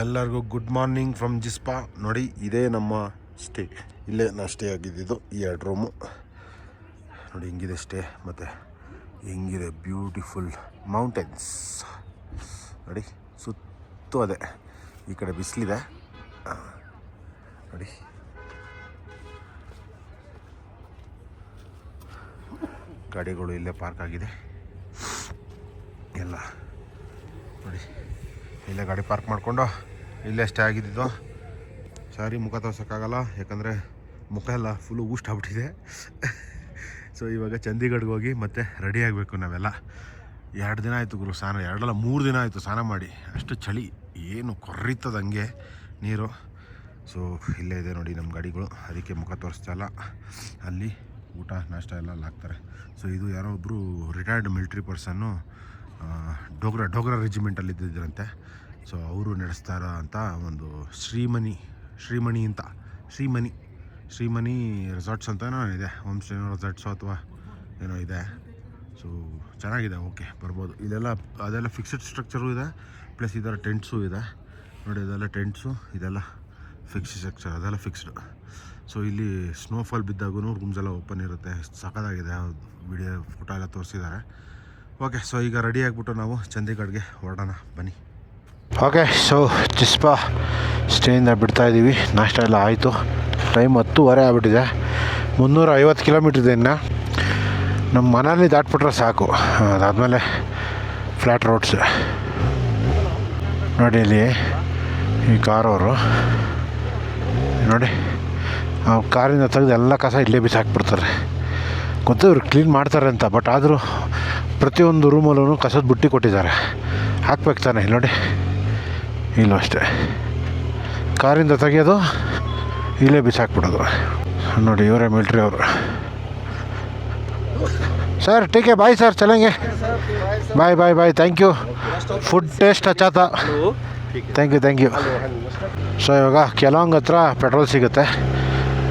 ಎಲ್ಲರಿಗೂ good morning from Jispa. ನೋಡಿ, ಇದೇ ನಮ್ಮ ಸ್ಟೇ. ಇಲ್ಲೇ ನಾ ಸ್ಟೇ ಆಗಿದ್ದಿದ್ದು. ಈ 2 ರೂಮು ನೋಡಿ ಹಿಂಗಿದೆ ಸ್ಟೇ. ಮತ್ತು ಹಿಂಗಿದೆ ಬ್ಯೂಟಿಫುಲ್ ಮೌಂಟೇನ್ಸ್ ನೋಡಿ, ಸುತ್ತು ಅದೇ. ಈ ಕಡೆ ಬಿಸಿಲಿದೆ ನೋಡಿ. ಗಾಡಿಗಳು ಇಲ್ಲೇ ಪಾರ್ಕ್ ಆಗಿದೆ ಎಲ್ಲ ನೋಡಿ. ಇಲ್ಲೇ ಗಾಡಿ ಪಾರ್ಕ್ ಮಾಡಿಕೊಂಡು ಇಲ್ಲೇ ಸ್ಟೇ ಆಗಿದ್ದು. ಸಾರಿ, ಮುಖ ತೋರ್ಸೋಕ್ಕಾಗಲ್ಲ, ಯಾಕಂದರೆ ಮುಖ ಎಲ್ಲ ಫುಲ್ಲು ಊಷ್ಟಾಗ್ಬಿಟ್ಟಿದೆ. ಸೊ ಇವಾಗ ಚಂಡೀಗಢ್ಗೆ ಹೋಗಿ ಮತ್ತೆ ರೆಡಿ ಆಗಬೇಕು ನಾವೆಲ್ಲ. 2 ದಿನ ಆಯಿತು ಗುರು ಸ್ನಾನ, 2 ಅಲ್ಲ 3 ದಿನ ಆಯಿತು ಸ್ನಾನ ಮಾಡಿ. ಅಷ್ಟು ಚಳಿ, ಏನು ಕೊರ್ರಿತದ ಹಂಗೆ ನೀರು. ಸೊ ಇಲ್ಲೇ ಇದೆ ನೋಡಿ ನಮ್ಮ ಗಾಡಿಗಳು, ಅದಕ್ಕೆ ಮುಖ ತೋರಿಸ್ತಾ ಇಲ್ಲ. ಅಲ್ಲಿ ಊಟ ನಾಷ್ಟ ಎಲ್ಲ ಅಲ್ಲಿ ಹಾಕ್ತಾರೆ. ಸೊ ಇದು ಯಾರೋ ಒಬ್ಬರು ರಿಟೈರ್ಡ್ ಮಿಲ್ಟ್ರಿ ಪರ್ಸನ್ನು ಡೋಗ್ರಾ ರೆಜಿಮೆಂಟಲ್ಲಿ ಇದ್ದಿದ್ದರಂತೆ. ಸೊ ಅವರು ನಡೆಸ್ತಾರ ಅಂತ ಒಂದು ಶ್ರೀಮಣಿ ರೆಸಾರ್ಟ್ಸ್ ಅಂತ ಏನೋ ಇದೆ, ಹೋಮ್ ಸ್ಟೇ ರೆಸಾರ್ಟ್ಸು ಅಥವಾ ಏನೋ ಇದೆ. ಸೊ ಚೆನ್ನಾಗಿದೆ, ಓಕೆ ಬರ್ಬೋದು. ಇಲ್ಲೆಲ್ಲ ಅದೆಲ್ಲ ಫಿಕ್ಸ್ಡ್ ಸ್ಟ್ರಕ್ಚರು ಇದೆ, ಪ್ಲಸ್ ಇದರ ಟೆಂಟ್ಸು ಇದೆ ನೋಡಿ. ಇದೆಲ್ಲ ಟೆಂಟ್ಸು, ಇದೆಲ್ಲ ಫಿಕ್ಸ್ಡ್ ಸ್ಟ್ರಕ್ಚರ್, ಅದೆಲ್ಲ ಫಿಕ್ಸ್ಡ್. ಸೊ ಇಲ್ಲಿ ಸ್ನೋಫಾಲ್ ಬಿದ್ದಾಗೂ ರೂಮ್ಸ್ ಎಲ್ಲ ಓಪನ್ ಇರುತ್ತೆ. ಸಖತ್ತಾಗಿದೆ, ವಿಡಿಯೋ ಫೋಟೋ ಎಲ್ಲ ತೋರಿಸಿದ್ದಾರೆ. ಓಕೆ, ಸೊ ಈಗ ರೆಡಿ ಆಗಿಬಿಟ್ಟು ನಾವು ಚಂಡೀಗಢ್ಗೆ ಹೊರಡೋಣ ಬನ್ನಿ. ಓಕೆ, ಸೊ ಜಿಸ್ಪಾ ಸ್ಟೇಯಿಂದ ಬಿಡ್ತಾಯಿದ್ದೀವಿ. ನಾಷ್ಟ ಎಲ್ಲ ಆಯಿತು. ಟೈಮ್ 10:30 ಆಗಿಬಿಟ್ಟಿದೆ. 350 ಕಿಲೋಮೀಟ್ರ್ ಇದೆ ಇನ್ನು. ನಮ್ಮ ಮನೇಲಿ ದಾಟ್ಬಿಟ್ರೆ ಸಾಕು. ಅದಾದಮೇಲೆ ಫ್ಲ್ಯಾಟ್ ರೋಡ್ಸ್ ನೋಡಿ. ಇಲ್ಲಿ ಈ ಕಾರವರು ನೋಡಿ, ಕಾರಿಂದ ತೆಗೆದು ಎಲ್ಲ ಕಸ ಇಲ್ಲೇ ಬಿಸಾಕ್ಬಿಡ್ತಾರೆ. ಗೊತ್ತು ಇವ್ರು ಕ್ಲೀನ್ ಮಾಡ್ತಾರೆ ಅಂತ, ಬಟ್ ಆದರೂ ಪ್ರತಿಯೊಂದು ರೂಮಲ್ಲೂ ಕಸದ ಬುಟ್ಟಿ ಕೊಟ್ಟಿದ್ದಾರೆ, ಹಾಕ್ಬೇಕು ತಾನೆ. ನೋಡಿ ಇಲ್ಲೂ ಅಷ್ಟೇ, ಕಾರಿಂದ ತೆಗಿಯೋದು ಇಲ್ಲೇ ಬಿಸಾಕ್ಬಿಡೋದು ನೋಡಿ. ಇವರೇ ಮಿಲ್ಟ್ರಿ ಅವರು. ಸರ್ ಟೀಕೆ ಬಾಯ್ ಸರ್, ಚಲಂಗೆ bye bye bye, thank you. Food taste ಅಚ್ಚಾತ, ಥ್ಯಾಂಕ್ ಯು. ಸೊ ಇವಾಗ ಕೆಲವಂಗ್ ಹತ್ರ ಪೆಟ್ರೋಲ್ ಸಿಗುತ್ತೆ,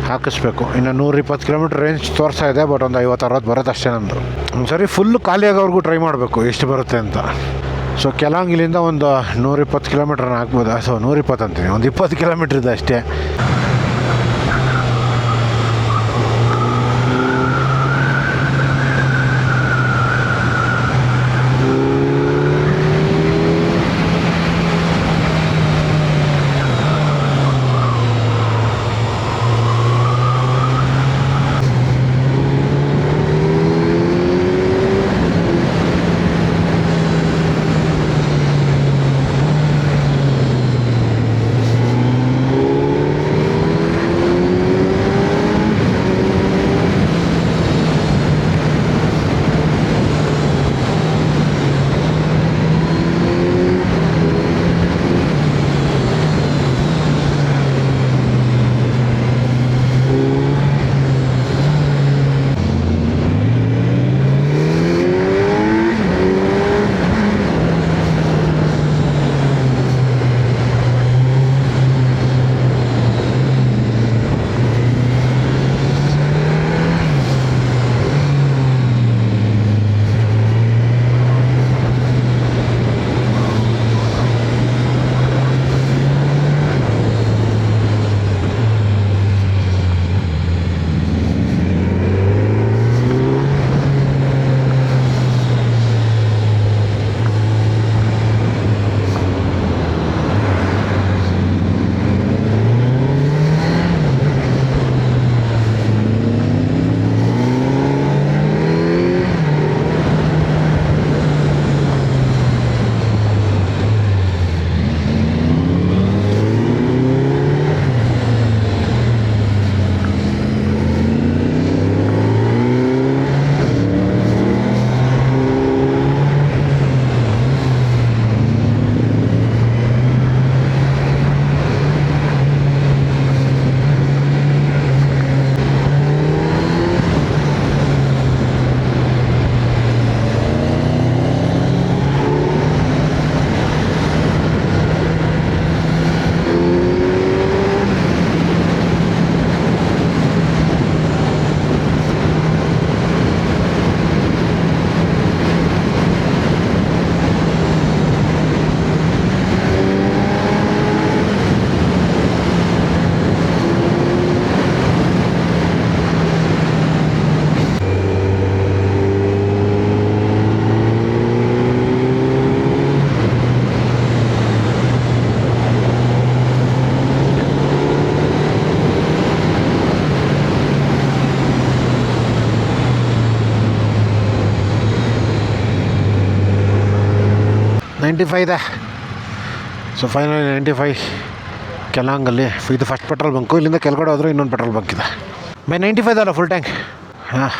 ಹಾಕಿಸ್ಬೇಕು. ಇನ್ನು 120 ಕಿಲೋಮೀಟ್ರ್ ರೇಂಜ್ ತೋರಿಸ್ತಾ ಇದೆ, ಬಟ್ ಒಂದು 50-60 ಬರುತ್ತೆ ಅಷ್ಟೇ ನಮ್ಮದು. ಒಂದು ಸರಿ ಫುಲ್ಲು ಖಾಲಿಯಾಗೋವರೆಗೂ ಟ್ರೈ ಮಾಡಬೇಕು ಎಷ್ಟು ಬರುತ್ತೆ ಅಂತ. ಸೊ ಕೆಲವಂಗ್ ಇಲ್ಲಿಂದ ಒಂದು 120 ಕಿಲೋಮೀಟ್ರನ್ನ ಹಾಕ್ಬೋದು. ಸೊ 120 ಅಂತೀನಿ, ಒಂದು 20 ಕಿಲೋಮೀಟ್ರ್ ಇದೆ ಅಷ್ಟೇ. 95 ಇದೆ. ಸೊ ಫೈನಲಿ 95 ಕೆಲಂಗಲ್ಲಿ ಇದು ಫಸ್ಟ್ ಪೆಟ್ರೋಲ್ ಬಂಕು. ಇಲ್ಲಿಂದ ಕೆಳಗಡೆ ಹೋದರೆ ಇನ್ನೊಂದು ಪೆಟ್ರೋಲ್ ಬಂಕ್ ಇದೆ. 95 ಅಲ್ಲ ಫುಲ್ ಟ್ಯಾಂಕ್. ಹಾಂ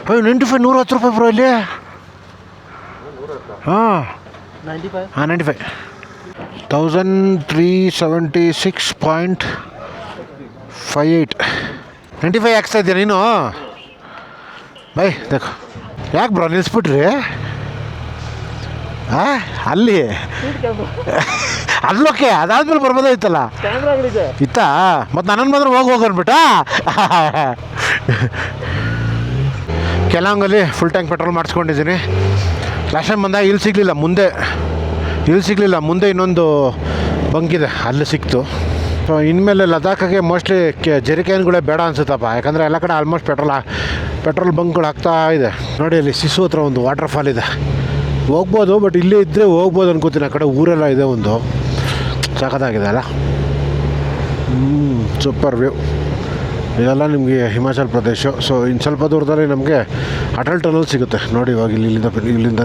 95 110 ರೂಪಾಯಿ ಬ್ರೋ ಇಲ್ಲಿ. ಹಾಂ 95 1376.58 95 ಹಾಕ್ಸ್ತಾ ಇದೆಯಾ ನೀನು? ಬೈ ದೇಖ ಯಾಕೆ ಬ್ರೋ ನಿಲ್ಲಿಸ್ಬಿಟ್ರಿ? ಹಾಂ ಅಲ್ಲಿ ಅಲ್ಲೋಕೆ ಅದಾದ್ಮೇಲೆ ಬರ್ಬೋದಾಯ್ತಲ್ಲ. ಇತ್ತಾ ಮತ್ತು ನನ್ನನ್ನು ಮಾತ್ರ ಹೋಗ್ಬಿಟ್ಟಾ. ಕೆಲಂಗಲ್ಲಿ ಫುಲ್ ಟ್ಯಾಂಕ್ ಪೆಟ್ರೋಲ್ ಮಾಡಿಸ್ಕೊಂಡಿದ್ದೀನಿ. ಲಾಸ್ಟ್ ಟೈಮ್ ಬಂದಾಗ ಇಲ್ಲಿ ಸಿಗಲಿಲ್ಲ, ಮುಂದೆ ಇನ್ನೊಂದು ಬಂಕಿದೆ ಅಲ್ಲಿ ಸಿಕ್ತು. ಸೊ ಇನ್ಮೇಲೆ ಲದಾಖಗೆ ಮೋಸ್ಟ್ಲಿ ಜೆರಿಕ್ಯಾನ್ಗಳೇ ಬೇಡ ಅನಿಸುತ್ತಪ್ಪ. ಯಾಕಂದರೆ ಎಲ್ಲ ಕಡೆ ಆಲ್ಮೋಸ್ಟ್ ಪೆಟ್ರೋಲ್ ಬಂಕ್ಗಳು ಆಗ್ತಾ ಇದೆ. ನೋಡಿ ಅಲ್ಲಿ ಸಿಸು ಹತ್ರ ಒಂದು ವಾಟರ್ ಫಾಲ್ ಇದೆ, ಹೋಗ್ಬೋದು. ಬಟ್ ಇಲ್ಲೇ ಇದ್ದರೆ ಹೋಗ್ಬೋದು ಅನ್ಕೋತೀನಿ. ಆ ಕಡೆ ಊರೆಲ್ಲ ಇದೆ, ಒಂದು ಸಖತ್ತಾಗಿದೆ ಅಲ್ಲ. Super view. ಇದೆಲ್ಲ ನಿಮಗೆ ಹಿಮಾಚಲ್ ಪ್ರದೇಶ. ಸೊ ಇನ್ನು ಸ್ವಲ್ಪ ದೂರದಲ್ಲಿ ನಮಗೆ ಅಟಲ್ ಟನಲ್ ಸಿಗುತ್ತೆ ನೋಡಿ. ಇವಾಗ ಇಲ್ಲಿಂದ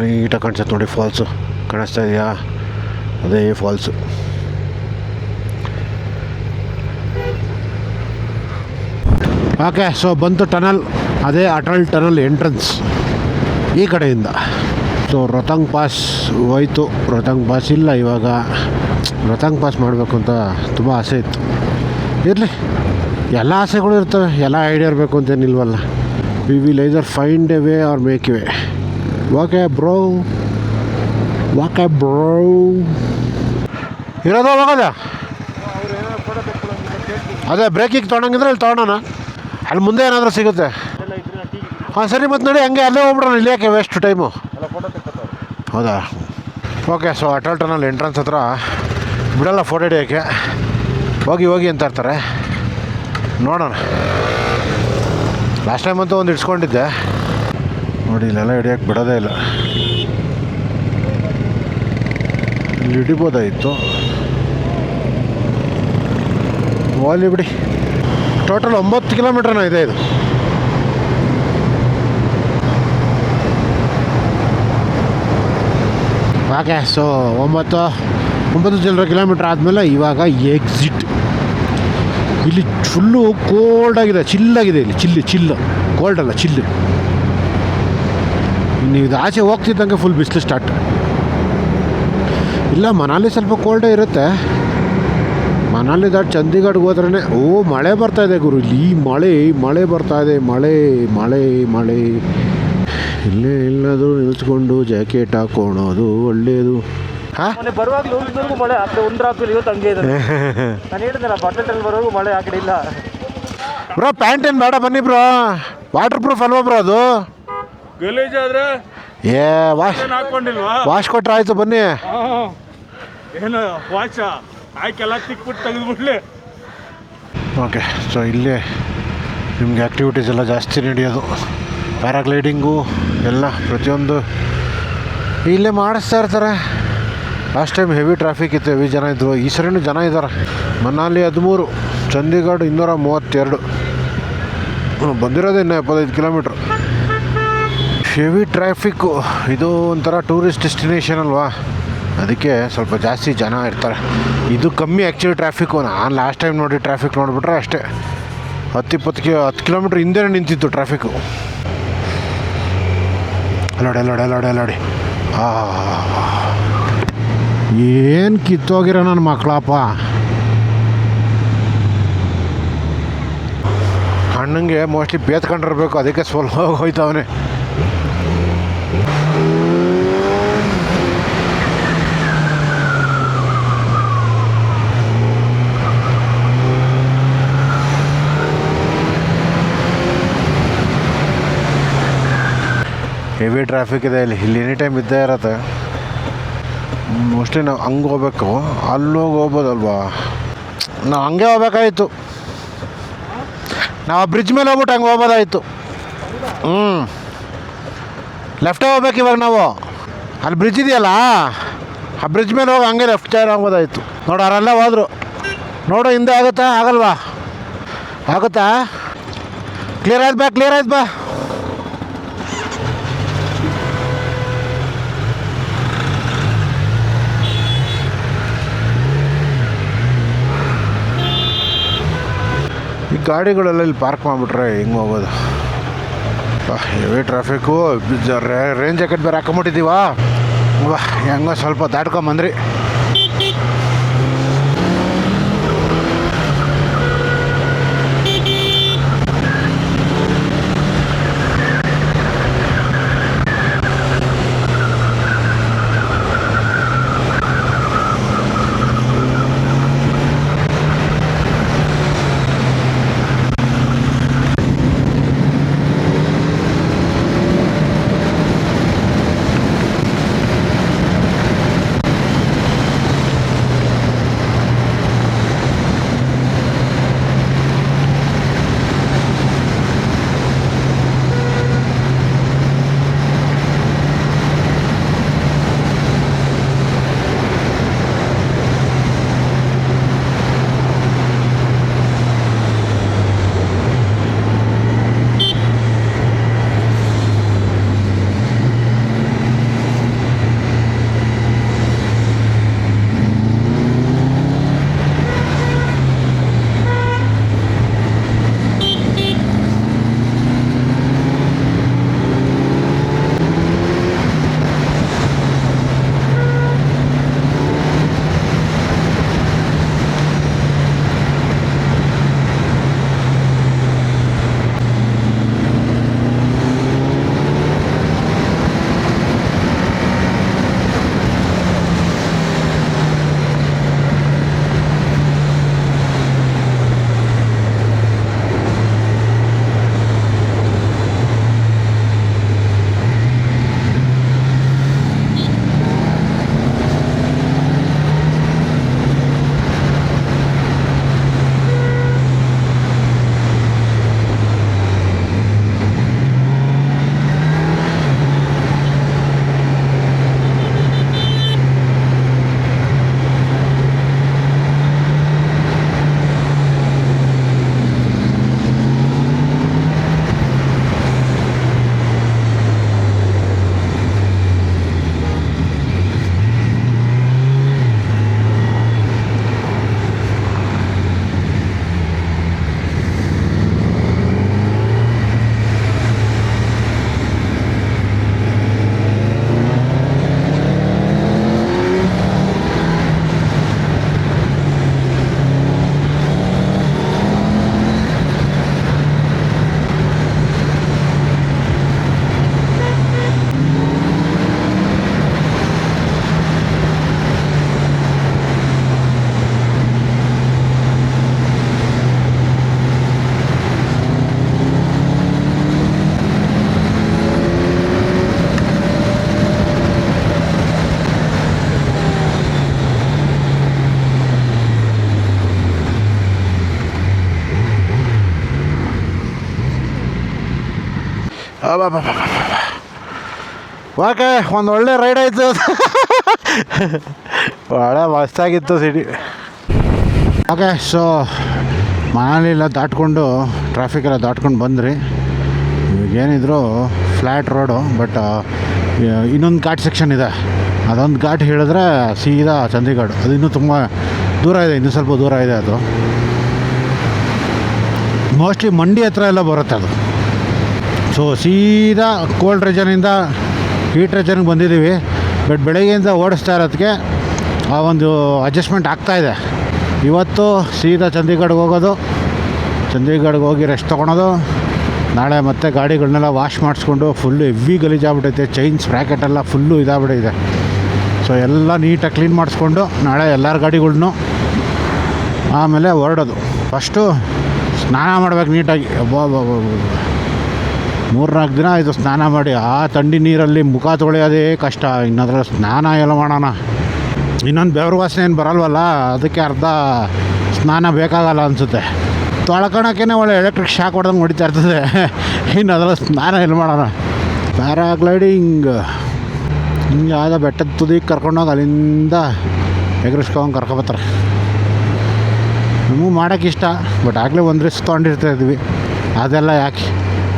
ನೀಟಾಗಿ ಕಾಣಿಸುತ್ತೆ ನೋಡಿ, ಫಾಲ್ಸು ಕಾಣಿಸ್ತಾ ಇದೆಯಾ? ಅದೇ ಫಾಲ್ಸು. ಓಕೆ, ಸೊ ಬಂತು ಟನಲ್. ಅದೇ ಅಟಲ್ ಟನಲ್ ಎಂಟ್ರೆನ್ಸ್ ಈ ಕಡೆಯಿಂದ. ಸೊ ರೋಹತಾಂಗ್ ಪಾಸ್ ಹೋಯ್ತು. ರೋಹತಾಂಗ್ ಪಾಸ್ ಇಲ್ಲ ಇವಾಗ. ರೋಹತಾಂಗ್ ಪಾಸ್ ಮಾಡಬೇಕು ಅಂತ ತುಂಬ ಆಸೆ ಇತ್ತು. ಇರಲಿ, ಎಲ್ಲ ಆಸೆಗಳು ಇರ್ತವೆ, ಎಲ್ಲ ಐಡಿಯಾ ಇರಬೇಕು ಅಂತೇನಿಲ್ವಲ್ಲ. We will either find a way or make a way. Okay bro ಇರೋದು ಹೋಗೋದ. ಅದೇ ಬ್ರೇಕಿಗೆ ತೊಗೊಂಡಂಗಿದ್ರೆ ಇಲ್ಲಿ ತೊಗೊಳೋಣ. ಅಲ್ಲಿ ಮುಂದೆ ಏನಾದರೂ ಸಿಗುತ್ತೆ. ಹಾಂ ಸರಿ, ಮತ್ತು ನೋಡಿ ಹಂಗೆ ಅಲ್ಲೇ ಹೋಗ್ಬಿಡೋಣ. ಇಲ್ಲಿ ಯಾಕೆ ವೇಸ್ಟ್ ಟೈಮು? ಹೌದಾ? Okay, so Atal tunnel entrance ಹತ್ರ ಬಿಡಲ್ಲ ಫೋಟೋ ಹಿಡಿಯೋಕ್ಕೆ. ಹೋಗಿ ಅಂತ ಇರ್ತಾರೆ. ನೋಡೋಣ. ಲಾಸ್ಟ್ ಟೈಮ್ ಅಂತೂ ಒಂದು ಇಡ್ಸ್ಕೊಂಡಿದ್ದೆ ನೋಡಿ. ಇಲ್ಲೆಲ್ಲ ಹಿಡಿಯೋಕ್ಕೆ ಬಿಡೋದೇ ಇಲ್ಲ. ಇಲ್ಲಿ ಹಿಡಿಬೋದಾಯಿತು. ಹೋಗಲಿ ಬಿಡಿ. ಟೋಟಲ್ 9 ಕಿಲೋಮೀಟ್ರನ ಇದೆ ಇದು. ಓಕೆ, ಸೊ 9 ಚಿಲ್ಲರೆ ಕಿಲೋಮೀಟ್ರ್ ಆದಮೇಲೆ ಇವಾಗ ಎಕ್ಸಿಟ್. ಇಲ್ಲಿ ಫುಲ್ಲು ಕೋಲ್ಡಾಗಿದೆ, ಚಿಲ್ಲಾಗಿದೆ. ಇಲ್ಲಿ ಚಿಲ್ಲು ಕೋಲ್ಡ್ ಅಲ್ಲ, ಚಿಲ್ಲು. ನೀವು ಇದು ಆಚೆ ಹೋಗ್ತಿದ್ದಂಗೆ ಫುಲ್ ಬಿಸಿಲು ಸ್ಟಾರ್ಟ್. ಇಲ್ಲ, ಮನಾಲಿ ಸ್ವಲ್ಪ ಕೋಲ್ಡೇ ಇರುತ್ತೆ. ಮನಾಲಿ ದಾಟ್ ಚಂಡೀಗಢ್ಗೆ ಹೋದ್ರೇ ಮಳೆ ಬರ್ತಾಯಿದೆ ಗುರು. ಇಲ್ಲಿ ಮಳೆ ಬರ್ತಾಯಿದೆ. ಮಳೆ ಇಲ್ಲೇ ಎಲ್ಲಾದರೂ ನಿಲ್ಸ್ಕೊಂಡು ಜಾಕೆಟ್ ಹಾಕೋಣೋದು ಒಳ್ಳೆಯದು. ಹಾಂ, ಬರುವಾಗಲೂ ಮಳೆ ಆ ಕಡೆ ಒಂದು ಇವತ್ತು ಹಂಗೆ ಇದೆ. ನಾನು ಹೇಳಿದ್ನಲ್ಲ, ಬಟ್ಟೆಲ್ಲಿ ಬರೋದು ಮಳೆ ಆ ಕಡೆ ಇಲ್ಲ. ಬ್ರೋ ಪ್ಯಾಂಟ್ ಏನು ಬೇಡ, ಬನ್ನಿ ಬ್ರೋ. ವಾಟರ್ ಪ್ರೂಫ್ ಅಲ್ವಾ ಬ್ರೋ ಅದು? ಗಲೀಜಾದ್ರೆ ವಾಶ್ ಕೊಟ್ರೆ ಆಯಿತು, ಬನ್ನಿ. ಏನು ವಾಚ ಆಯ್ಕೆಲ್ಲ ತಿಕ್ಬಿಟ್ಟು ತೆಗೆದುಬಿಡ್ಲಿ. ಓಕೆ, ಸೊ ಇಲ್ಲೇ ನಿಮಗೆ ಆ್ಯಕ್ಟಿವಿಟೀಸ್ ಎಲ್ಲ ಜಾಸ್ತಿ ನಡೆಯೋದು. ಪ್ಯಾರಾಗ್ಲೈಡಿಂಗು ಎಲ್ಲ ಪ್ರತಿಯೊಂದು ಇಲ್ಲೇ ಮಾಡಿಸ್ತಾ ಇರ್ತಾರೆ. ಲಾಸ್ಟ್ ಟೈಮ್ ಹೆವಿ ಟ್ರಾಫಿಕ್ ಇತ್ತು, ಹೆವಿ ಜನ ಇದ್ದರು. ಈ ಸರಿನೂ ಜನ ಇದ್ದಾರೆ. ಮನಾಲಿ 13, ಚಂಡೀಗಢ 232. ಬಂದಿರೋದು ಇನ್ನು 75 ಕಿಲೋಮೀಟ್ರ್. Heavy traffic. ಇದು ಒಂಥರ ಟೂರಿಸ್ಟ್ ಡೆಸ್ಟಿನೇಷನ್ ಅಲ್ವಾ, ಅದಕ್ಕೆ ಸ್ವಲ್ಪ ಜಾಸ್ತಿ ಜನ ಇರ್ತಾರೆ. ಇದು ಕಮ್ಮಿ ಆ್ಯಕ್ಚುಲಿ ಟ್ರಾಫಿಕ್ಕು. ನಾನು ಲಾಸ್ಟ್ ಟೈಮ್ ನೋಡಿ ಟ್ರಾಫಿಕ್ ನೋಡಿಬಿಟ್ರೆ ಅಷ್ಟೇ 10 ಕಿಲೋಮೀಟ್ರ್ ಹಿಂದೆ ನಿಂತಿತ್ತು ಟ್ರಾಫಿಕ್ಕು. ಅಲ್ಲೋಡಿ ಏನು ಕಿತ್ತೋಗಿರೋ ನನ್ನ ಮಕ್ಕಳಪ್ಪ. ಅಣ್ಣಂಗೆ ಮೋಸ್ಟ್ಲಿ ಬೇತ್ಕೊಂಡಿರ್ಬೇಕು, ಅದಕ್ಕೆ ಸ್ವಲ್ಪ ಹೋಗ್ತಾವನೆ. ಹೆವಿ ಟ್ರಾಫಿಕ್ ಇದೆ ಇಲ್ಲಿ ಎನಿ ಟೈಮ್ ಇದ್ದೇ ಇರತ್ತೆ. ಮೋಸ್ಟ್ಲಿ ನಾವು ಹಂಗೆ ಹೋಗ್ಬೇಕು, ಅಲ್ಲೋಗಿ ಹೋಗ್ಬೋದಲ್ವಾ? ನಾವು ಹಂಗೆ ಹೋಗ್ಬೇಕಾಯ್ತು. ನಾವು ಆ ಬ್ರಿಡ್ಜ್ ಮೇಲೆ ಹೋಗ್ಬಿಟ್ಟು ಹಂಗೆ ಹೋಗ್ಬೋದಾಯಿತು. ಲೆಫ್ಟೇ ಹೋಗ್ಬೇಕು ಇವಾಗ ನಾವು. ಅಲ್ಲಿ ಬ್ರಿಡ್ಜ್ ಇದೆಯಲ್ಲ, ಆ ಬ್ರಿಡ್ಜ್ ಮೇಲೆ ಹೋಗಿ ಹಂಗೆ ಲೆಫ್ಟ್ ಸೈಡ್ ಹೋಗ್ಬೋದಾಯಿತು. ನೋಡು ಅವರೆಲ್ಲ ಹೋದರು. ನೋಡು ಹಿಂದೆ ಆಗುತ್ತಾ? ಆಗಲ್ವಾ? ಆಗುತ್ತಾ? ಕ್ಲಿಯರ್ ಆಯ್ತು ಬಾ. ಗಾಡಿಗಳೆಲ್ಲ ಇಲ್ಲಿ ಪಾರ್ಕ್ ಮಾಡಿಬಿಟ್ರೆ ಹೆಂಗೆ ಹೋಗೋದು? Heavy traffic. ರೇಂಜ್ ಜಾಕೆಟ್ ಬೇರೆ ಹಾಕೊಂಬಿಟ್ಟಿದ್ದೀವಾ? ಹೆಂಗೋ ಸ್ವಲ್ಪ ದಾಟ್ಕೊಂಬಂದ್ರಿ. ಓಕೆ, ಒಂದು ಒಳ್ಳೆ ರೈಡ್ ಆಯಿತು. ಭಾಳ ಮಸ್ತಾಗಿತ್ತು ಸಿಟಿ. ಓಕೆ, ಸೊ ಮನಾಲಿಲ್ಲ ದಾಟ್ಕೊಂಡು ಟ್ರಾಫಿಕೆಲ್ಲ ದಾಟ್ಕೊಂಡು ಬಂದ್ರಿ. ಇವಾಗೇನಿದ್ರು ಫ್ಲ್ಯಾಟ್ ರೋಡು, ಬಟ್ ಇನ್ನೊಂದು ಘಾಟ್ ಸೆಕ್ಷನ್ ಇದೆ. ಅದೊಂದು ಘಾಟ್ ಹೇಳಿದ್ರೆ ಸೀದಾ ಚಂಡೀಗಢ. ಅದು ಇನ್ನೂ ತುಂಬ ದೂರ ಇದೆ, ಇನ್ನೂ ಸ್ವಲ್ಪ ದೂರ ಇದೆ. ಅದು ಮೋಸ್ಟ್ಲಿ ಮಂಡಿ ಹತ್ರ ಎಲ್ಲ ಬರುತ್ತೆ ಅದು. ಸೊ ಸೀದಾ ಕೋಲ್ಡ್ ರೀಜನಿಂದ ಹೀಟ್ ರೀಜನ್ಗೆ ಬಂದಿದ್ದೀವಿ. ಬಟ್ ಬೆಳಗ್ಗೆಯಿಂದ ಓಡಿಸ್ತಾ ಇರೋದಕ್ಕೆ ಆ ಒಂದು ಅಡ್ಜಸ್ಟ್ಮೆಂಟ್ ಆಗ್ತಾಯಿದೆ. ಇವತ್ತು ಸೀದಾ ಚಂಡೀಗಢಗೆ ಹೋಗೋದು, ಚಂಡೀಗಢಗೆ ಹೋಗಿ ರೆಸ್ಟ್ ತೊಗೊಳೋದು. ನಾಳೆ ಮತ್ತೆ ಗಾಡಿಗಳನ್ನೆಲ್ಲ ವಾಶ್ ಮಾಡಿಸ್ಕೊಂಡು ಫುಲ್ಲು ಹೆವಿ ಗಲೀಜಾಗ್ಬಿಟ್ಟೈತೆ. ಚೈನ್ ಸ್ಪ್ರಾಕೆಟೆಲ್ಲ ಫುಲ್ಲು ಇದಾಗ್ಬಿಟ್ಟಿದೆ. ಸೊ ಎಲ್ಲ ನೀಟಾಗಿ ಕ್ಲೀನ್ ಮಾಡಿಸ್ಕೊಂಡು ನಾಳೆ ಎಲ್ಲರ ಗಾಡಿಗಳ್ನು ಆಮೇಲೆ ಹೊರಡೋದು. ಫಸ್ಟು ಸ್ನಾನ ಮಾಡ್ಬೇಕು ನೀಟಾಗಿ. 3-4 ದಿನ ಆಯಿತು ಸ್ನಾನ ಮಾಡಿ. ಆ ಥಂಡಿ ನೀರಲ್ಲಿ ಮುಖ ತೊಳೆಯೋದೇ ಕಷ್ಟ. ಇನ್ನದ್ರಲ್ಲಿ ಸ್ನಾನ ಎಲ್ಲ ಮಾಡೋಣ. ಇನ್ನೊಂದು ಬೆವರು ವಾಸನೆ ಏನು ಬರಲ್ವಲ್ಲ, ಅದಕ್ಕೆ ಅರ್ಧ ಸ್ನಾನ ಬೇಕಾಗಲ್ಲ ಅನಿಸುತ್ತೆ. ತೊಳ್ಕೊಳಕ್ಕೇ ಒಳ್ಳೆ ಎಲೆಕ್ಟ್ರಿಕ್ ಶಾಕ್ ಹೊಡೆದಂಗೆ ಹೊಡಿತಾ ಇರ್ತದೆ. ಇನ್ನು ಅದರಲ್ಲಿ ಸ್ನಾನ ಎಲ್ಲಿ ಮಾಡೋಣ. ಪ್ಯಾರಾಗ್ಲೈಡಿಂಗ್ ಹಿಂಗೆ ಆದ ಬೆಟ್ಟದ ತುದಿಗೆ ಕರ್ಕೊಂಡೋಗಿ ಅಲ್ಲಿಂದ ಎಗರಿಸ್ಕೊಂಡು ಕರ್ಕೊಬತ್ತಾರೆ. ನಮಗೂ ಮಾಡೋಕ್ಕಿಷ್ಟ, ಬಟ್ ಆಗಲೇ ಒಂದು ರಿಸ್ಕ್ ತೊಗೊಂಡಿರ್ತಾಯಿದ್ವಿ. ಅದೆಲ್ಲ ಯಾಕೆ,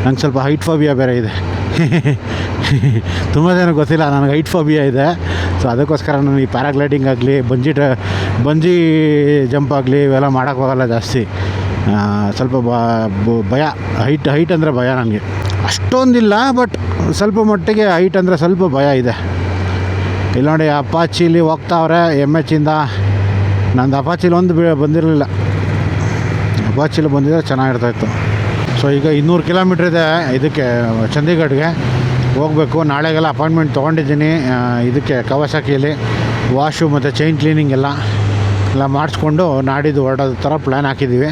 ನಂಗೆ ಸ್ವಲ್ಪ ಹೈಟ್ ಫೋಬಿಯಾ ಬೇರೆ ಇದೆ. ತುಂಬ ಜನ ಗೊತ್ತಿಲ್ಲ, ನನಗೆ ಹೈಟ್ ಫೋಬಿಯಾ ಇದೆ. ಸೊ ಅದಕ್ಕೋಸ್ಕರ ನಾನು ಈ ಪ್ಯಾರಾಗ್ಲೈಡಿಂಗ್ ಆಗಲಿ, ಬಂಜಿ ಜಂಪ್ ಆಗಲಿ ಇವೆಲ್ಲ ಮಾಡೋಕ್ಕೋಗಲ್ಲ ಜಾಸ್ತಿ. ಸ್ವಲ್ಪ ಭಯ, ಹೈಟ್ ಅಂದರೆ ಭಯ ನನಗೆ. ಅಷ್ಟೊಂದಿಲ್ಲ, ಬಟ್ ಸ್ವಲ್ಪ ಮಟ್ಟಿಗೆ ಹೈಟ್ ಅಂದರೆ ಸ್ವಲ್ಪ ಭಯ ಇದೆ. ಇಲ್ಲಿ ನೋಡಿ ಅಪಾಚಿಲಿ ಹೋಗ್ತಾವ್ರೆ MH-ಇಂದ. ನಂದು ಅಪಾಚಿಲಿ ಒಂದು ಬಂದಿರಲಿಲ್ಲ, ಅಪಾಚಿಲಿ ಬಂದಿದ್ರೆ ಚೆನ್ನಾಗಿರ್ತಾಯಿತ್ತು. ಸೊ ಈಗ 200 ಕಿಲೋಮೀಟ್ರ್ ಇದೆ ಇದಕ್ಕೆ, ಚಂಡೀಗಢ್ಗೆ ಹೋಗಬೇಕು. ನಾಳೆಗೆಲ್ಲ ಅಪಾಯಿಂಟ್ಮೆಂಟ್ ತೊಗೊಂಡಿದ್ದೀನಿ. ಇದಕ್ಕೆ ಕವಾಸಾಕಿಯಲ್ಲಿ ವಾಶು ಮತ್ತು ಚೈನ್ ಕ್ಲೀನಿಂಗ್ ಎಲ್ಲ ಮಾಡಿಸ್ಕೊಂಡು ನಾಡಿದ್ದು ಹೊರಡೋದು ಥರ ಪ್ಲ್ಯಾನ್ ಹಾಕಿದ್ದೀವಿ.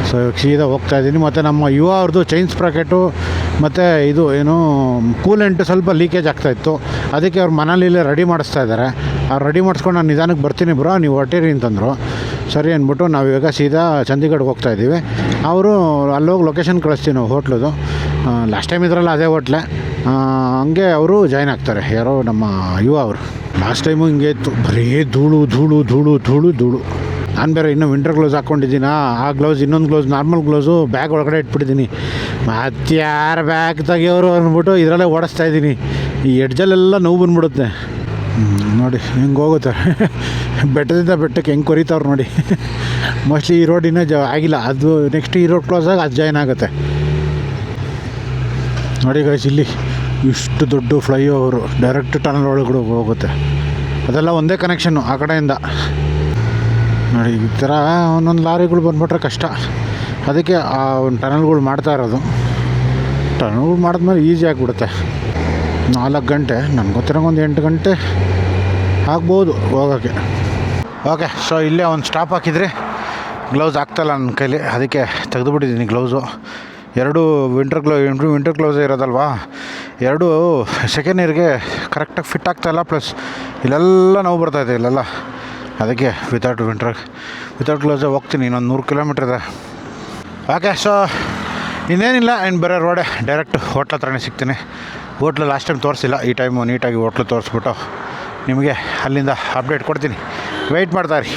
ಸೊ ಇವಾಗ ಸೀದಾ ಹೋಗ್ತಾಯಿದ್ದೀನಿ. ಮತ್ತು ನಮ್ಮ ಯುವ ಅವ್ರದ್ದು ಚೈನ್ ಸ್ಪ್ರಾಕೆಟು ಮತ್ತು ಇದು ಏನು ಕೂಲೆಂಟ್ ಸ್ವಲ್ಪ ಲೀಕೇಜ್ ಆಗ್ತಾಯಿತ್ತು. ಅದಕ್ಕೆ ಅವ್ರು ಮನೇಲಿ ರೆಡಿ ಮಾಡಿಸ್ತಾ ಇದ್ದಾರೆ. ಅವ್ರು ರೆಡಿ ಮಾಡಿಸ್ಕೊಂಡು ನಾನು ನಿಧಾನಕ್ಕೆ ಬರ್ತೀನಿ ಬ್ರೋ, ನೀವು ಹೊರಟಿರಿ ಅಂತಂದರು. ಸರಿ ಅಂದ್ಬಿಟ್ಟು ನಾವು ಇವಾಗ ಸೀದಾ ಚಂಡೀಗಢ್ಗೆ ಹೋಗ್ತಾಯಿದ್ದೀವಿ. ಅವರು ಅಲ್ಲೋಗಿ ಲೊಕೇಶನ್ ಕಳಿಸ್ತೀವಿ ನಾವು ಹೋಟ್ಲದು. ಲಾಸ್ಟ್ ಟೈಮ್ ಇದ್ರಲ್ಲ ಅದೇ ಹೋಟ್ಲೆ. ಹಂಗೆ ಅವರು ಜಾಯ್ನ್ ಆಗ್ತಾರೆ, ಯಾರೋ ನಮ್ಮ ಯುವ ಅವರು. ಲಾಸ್ಟ್ ಟೈಮು ಹಿಂಗೆ ಇತ್ತು, ಬರೀ ಧೂಳು. ನಾನು ಬೇರೆ ಇನ್ನೂ ವಿಂಟರ್ ಗ್ಲೌಸ್ ಹಾಕ್ಕೊಂಡಿದ್ದೀನ. ಆ ಗ್ಲೌಸ್, ಇನ್ನೊಂದು ಗ್ಲೌಸ್ ನಾರ್ಮಲ್ ಗ್ಲೌಸು ಬ್ಯಾಗ್ ಒಳಗಡೆ ಇಟ್ಬಿಟ್ಟಿದ್ದೀನಿ. ಮತ್ತು ಯಾರು ಬ್ಯಾಗ್ ತೆಗಿಯೋರು ಅಂದ್ಬಿಟ್ಟು ಇದರಲ್ಲೇ ಓಡಿಸ್ತಾ ಇದ್ದೀನಿ. ಈ ಎಡ್ಜಲ್ಲೆಲ್ಲ ನೋವು ಬಂದ್ಬಿಡುತ್ತೆ. ನೋಡಿ ಹೆಂಗೆ ಹೋಗುತ್ತೆ ಬೆಟ್ಟದಿಂದ ಬೆಟ್ಟಕ್ಕೆ ಹೆಂಗೆ ಕೊರಿತಾವ್ರು ನೋಡಿ. ಮೋಸ್ಟ್ಲಿ ಈ ರೋಡ್ ಇನ್ನೂ ಆಗಿಲ್ಲ, ಅದು ನೆಕ್ಸ್ಟ್ ಈ ರೋಡ್ ಕ್ಲೋಸ್ ಆಗಿ ಅದು ಜಾಯ್ನ್ ಆಗುತ್ತೆ ನೋಡಿ ಗೈಸ್. ಇಲ್ಲಿ ಇಷ್ಟು ದೊಡ್ಡ ಫ್ಲೈಓವರು ಡೈರೆಕ್ಟ್ ಟನಲ್ ಒಳಗಡೆ ಹೋಗುತ್ತೆ. ಅದೆಲ್ಲ ಒಂದೇ ಕನೆಕ್ಷನ್ನು ಆ ಕಡೆಯಿಂದ ನೋಡಿ. ಈ ಥರ ಒಂದೊಂದು ಲಾರಿಗಳು ಬಂದುಬಿಟ್ರೆ ಕಷ್ಟ. ಅದಕ್ಕೆ ಆ ಒಂದು ಟನಲ್ಗಳು ಮಾಡ್ತಾ ಇರೋದು. ಟನಲ್ಗಳು ಮಾಡಿದ್ಮೇಲೆ ಈಸಿ ಆಗಿಬಿಡುತ್ತೆ. 4 ಗಂಟೆ, ನನಗೆ ಗೊತ್ತಿರೋಂಗೆ ಒಂದು 8 ಗಂಟೆ ಆಗ್ಬೋದು ಹೋಗೋಕ್ಕೆ. ಓಕೆ, ಸೊ ಇಲ್ಲೇ ಒಂದು ಸ್ಟಾಪ್ ಹಾಕಿದರೆ ಗ್ಲೌಸ್ ಆಗ್ತಾಯಿಲ್ಲ ನನ್ನ ಕೈಲಿ, ಅದಕ್ಕೆ ತೆಗೆದುಬಿಟ್ಟಿದ್ದೀನಿ ಗ್ಲೌಸು. 2 ವಿಂಟರ್ ಗ್ಲೌಸೇ ಇರೋದಲ್ವಾ, 2 ಸೆಕೆಂಡ್ ಇಯರ್ಗೆ ಕರೆಕ್ಟಾಗಿ ಫಿಟ್ ಆಗ್ತಾಯಿಲ್ಲ. ಪ್ಲಸ್ ಇಲ್ಲೆಲ್ಲ ನೋವು ಬರ್ತಾಯಿದೆ ಇಲ್ಲೆಲ್ಲ. ಅದಕ್ಕೆ ವಿತೌಟ್ ಗ್ಲೌಸೇ ಹೋಗ್ತೀನಿ. ಇನ್ನೊಂದು 100 ಕಿಲೋಮೀಟ್ರ್ ಇದೆ. ಓಕೆ, ಸೊ ಇನ್ನೇನಿಲ್ಲ, ಇನ್ನು ಬೇರೆ ರೋಡೆ ಡೈರೆಕ್ಟ್ ಹೋಟ್ಲ್ ಹತ್ರನೇ ಸಿಗ್ತೀನಿ. ಹೋಟ್ಲು ಲಾಸ್ಟ್ ಟೈಮ್ ತೋರಿಸಿಲ್ಲ, ಈ ಟೈಮು ನೀಟಾಗಿ ಹೋಟ್ಲು ತೋರಿಸ್ಬಿಟ್ಟು ನಿಮಗೆ ಅಲ್ಲಿಂದ ಅಪ್ಡೇಟ್ ಕೊಡ್ತೀನಿ. ವೆಯ್ಟ್ ಮಾಡ್ತಾಯಿರಿ.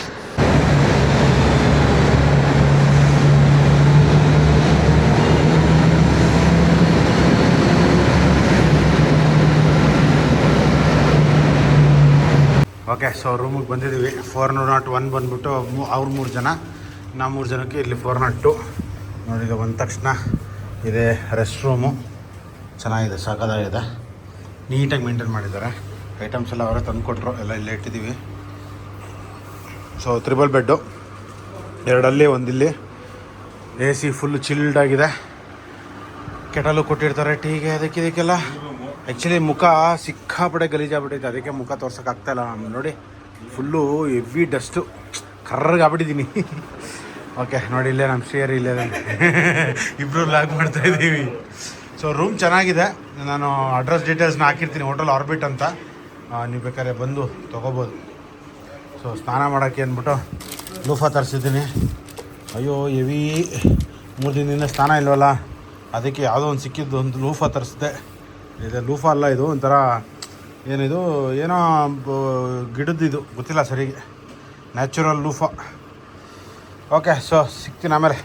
ಓಕೆ, ಸೊ ರೂಮಿಗೆ ಬಂದಿದ್ದೀವಿ. 401 ಬಂದುಬಿಟ್ಟು ಅವ್ರು 3 ಜನ, ನಾವು 3 ಜನಕ್ಕೆ ಇಲ್ಲಿ 402 ನೋಡಿ. ಇದು ಬಂದ ತಕ್ಷಣ ಇದೆ ರೆಸ್ಟ್ ರೂಮು. ಚೆನ್ನಾಗಿದೆ, ಸಾಕಾಗಿದೆ, ನೀಟಾಗಿ ಮೇಂಟೈನ್ ಮಾಡಿದ್ದಾರೆ. ಐಟಮ್ಸ್ ಎಲ್ಲ ಅವರೇ ತಂದು ಕೊಟ್ಟರು, ಎಲ್ಲ ಇಲ್ಲೇ ಇಟ್ಟಿದ್ದೀವಿ. ಸೊ 3 ಬೆಡ್ಡು, 2 ಅಲ್ಲಿ 1 ಇಲ್ಲಿ. AC ಫುಲ್ಲು ಚಿಲ್ಡ್ ಆಗಿದೆ. ಕೆಟಲು ಕೊಟ್ಟಿರ್ತಾರೆ ಟೀಗೆ, ಇದಕ್ಕೆಲ್ಲ. ಆ್ಯಕ್ಚುಲಿ ಮುಖ ಸಿಕ್ಕಾಪಟ್ಟೆ ಗಲೀಜಾಗ್ಬಿಟ್ಟೈತೆ, ಅದಕ್ಕೆ ಮುಖ ತೋರ್ಸೋಕ್ಕಾಗ್ತಾಯಿಲ್ಲ ನೋಡಿ. ಫುಲ್ಲು ಹೆವಿ ಡಸ್ಟು, ಕರ್ರಗಾಗ್ಬಿಟ್ಟಿದ್ದೀನಿ. ಓಕೆ ನೋಡಿ, ಇಲ್ಲೇ ನಮ್ಮ ಶ್ರೇಯರ್ ಇಲ್ಲೇ ಇಬ್ಬರು ಲಾಗ್ ಮಾಡ್ತಾಯಿದ್ದೀವಿ. ಸೊ ರೂಮ್ ಚೆನ್ನಾಗಿದೆ. ನಾನು ಅಡ್ರೆಸ್ ಡೀಟೇಲ್ಸ್ನ ಹಾಕಿರ್ತೀನಿ, ಹೋಟೆಲ್ ಆರ್ಬಿಟ್ ಅಂತ. ನೀವು ಬೇಕಾದ್ರೆ ಬಂದು ತೊಗೋಬೋದು. ಸೊ ಸ್ನಾನ ಮಾಡೋಕ್ಕೆ ಅಂದ್ಬಿಟ್ಟು ಲೂಫಾ ತರಿಸಿದ್ದೀನಿ. ಅಯ್ಯೋ ಹೆವಿ, 3 ದಿನದಿಂದ ಸ್ನಾನ ಇಲ್ವಲ್ಲ, ಅದಕ್ಕೆ ಯಾವುದೋ ಒಂದು ಸಿಕ್ಕಿದ್ದು ಒಂದು ಲೂಫಾ ತರಿಸಿದೆ. ಇದು ಲೂಫಾ ಅಲ್ಲ, ಇದು ಒಂಥರ ಏನಿದು, ಏನೋ ಗಿಡದ್ದು, ಗೊತ್ತಿಲ್ಲ ಸರಿಗೆ, ನ್ಯಾಚುರಲ್ ಲೂಫಾ. ಓಕೆ, ಸೊ ಸಿಗ್ತೀನಿ ಆಮೇಲೆ.